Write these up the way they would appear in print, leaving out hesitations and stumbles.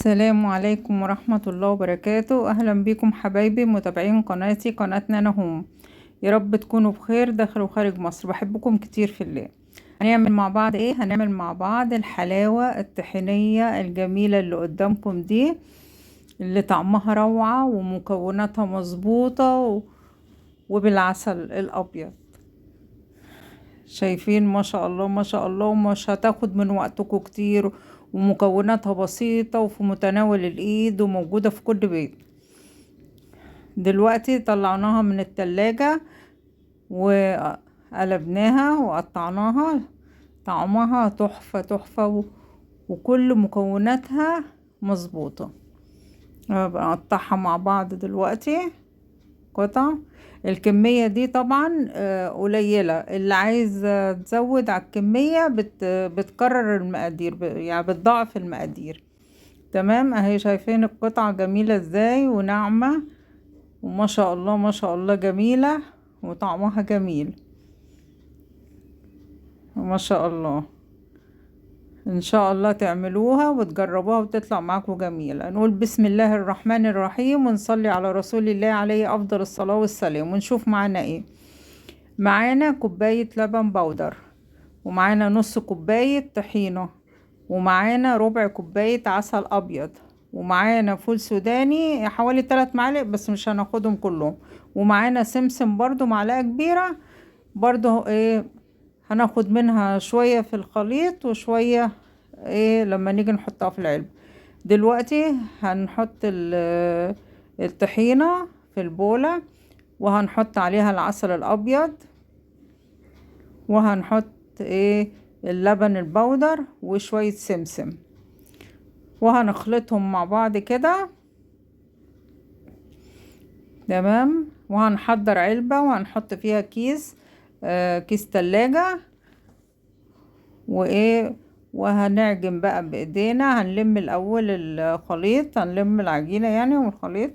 السلام عليكم ورحمة الله وبركاته. أهلا بكم حبايبي متابعين قناتي قناة نانا هوم. يا رب تكونوا بخير داخل وخارج مصر، بحبكم كتير في الله. هنعمل مع بعض ايه؟ هنعمل مع بعض الحلاوة الطحينية الجميلة اللي قدامكم دي، اللي طعمها روعة ومكوناتها مظبوطة وبالعسل الأبيض. شايفين ما شاء الله ما شاء الله، ومش هتاخد من وقتكم كتير، ومكوناتها بسيطة وفي متناول الإيد وموجودة في كل بيت. دلوقتي طلعناها من التلاجة وقلبناها وقطعناها. طعمها تحفة تحفة وكل مكوناتها مظبوطة. بنقطعها مع بعض دلوقتي قطع. الكمية دي طبعا قليلة، اللي عايز تزود على الكمية بتكرر المقادير، يعني بتضاعف المقادير. تمام، اهي شايفين القطعة جميلة ازاي وناعمة، وما شاء الله ما شاء الله جميلة، وطعمها جميل ما شاء الله. ان شاء الله تعملوها وتجربوها وتطلع معاكم جميلة. نقول بسم الله الرحمن الرحيم ونصلي على رسول الله عليه افضل الصلاة والسلام، ونشوف معانا ايه. معانا كوباية لبن بودر، ومعانا نص كوباية طحينة، ومعانا ربع كوباية عسل ابيض، ومعانا فول سوداني حوالي 3 معالق بس مش هناخدهم كلهم، ومعانا سمسم برضو معلقة كبيرة برضو هناخد منها شوية في الخليط وشوية لما نيجي نحطها في العلبة. دلوقتي هنحط الطحينة في البولة، وهنحط عليها العسل الابيض، وهنحط اللبن البودر وشوية سمسم، وهنخلطهم مع بعض كده. تمام، وهنحضر علبة وهنحط فيها كيس تلاجة، وهنعجن بقى بايدينا. هنلم الاول الخليط، هنلم العجينة يعني والخليط،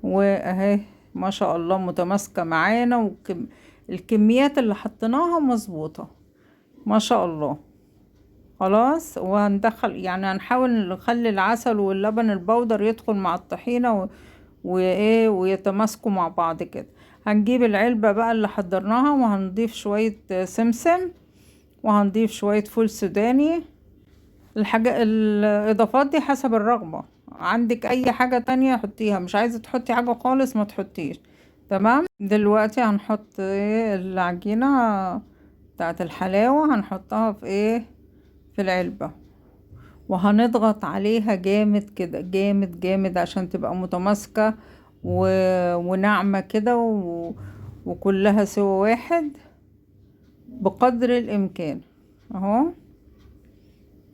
واهي ما شاء الله متماسكة معانا، الكميات اللي حطيناها مظبوطة ما شاء الله. خلاص، وهندخل يعني هنحاول نخلي العسل واللبن البودر يدخل مع الطحينة ويتماسكوا مع بعض كده. هنجيب العلبة بقى اللي حضرناها، وهنضيف شوية سمسم، وهنضيف شوية فول سوداني. الإضافات دي حسب الرغبة، عندك أي حاجة تانية حطيها، مش عايزة تحطي حاجة خالص ما تحطيش. تمام، دلوقتي هنحط العجينة بتاعت الحلاوة، هنحطها في العلبة، وهنضغط عليها جامد كده، جامد جامد، عشان تبقى متماسكة وناعمة كده وكلها سوا واحد بقدر الامكان. اهو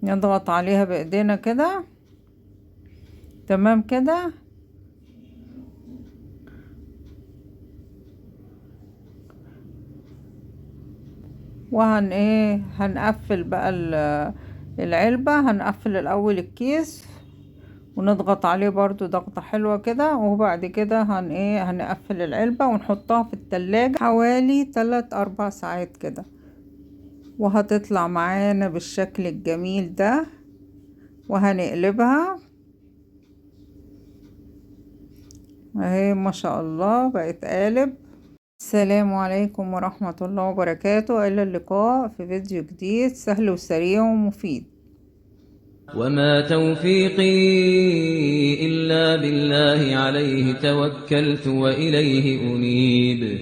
نضغط عليها بايدينا كده. تمام كده، هنقفل بقى العلبة. هنقفل الاول الكيس ونضغط عليه برضو ضغطة حلوة كده، وبعد كده هنقفل العلبة ونحطها في التلاجة حوالي 3-4 ساعات كده، وهتطلع معانا بالشكل الجميل ده. وهنقلبها اهي ما شاء الله بقت قالب. السلام عليكم ورحمة الله وبركاته، إلى اللقاء في فيديو جديد سهل وسريع ومفيد. وما توفيقي إلا بالله عليه توكلت وإليه أنيب.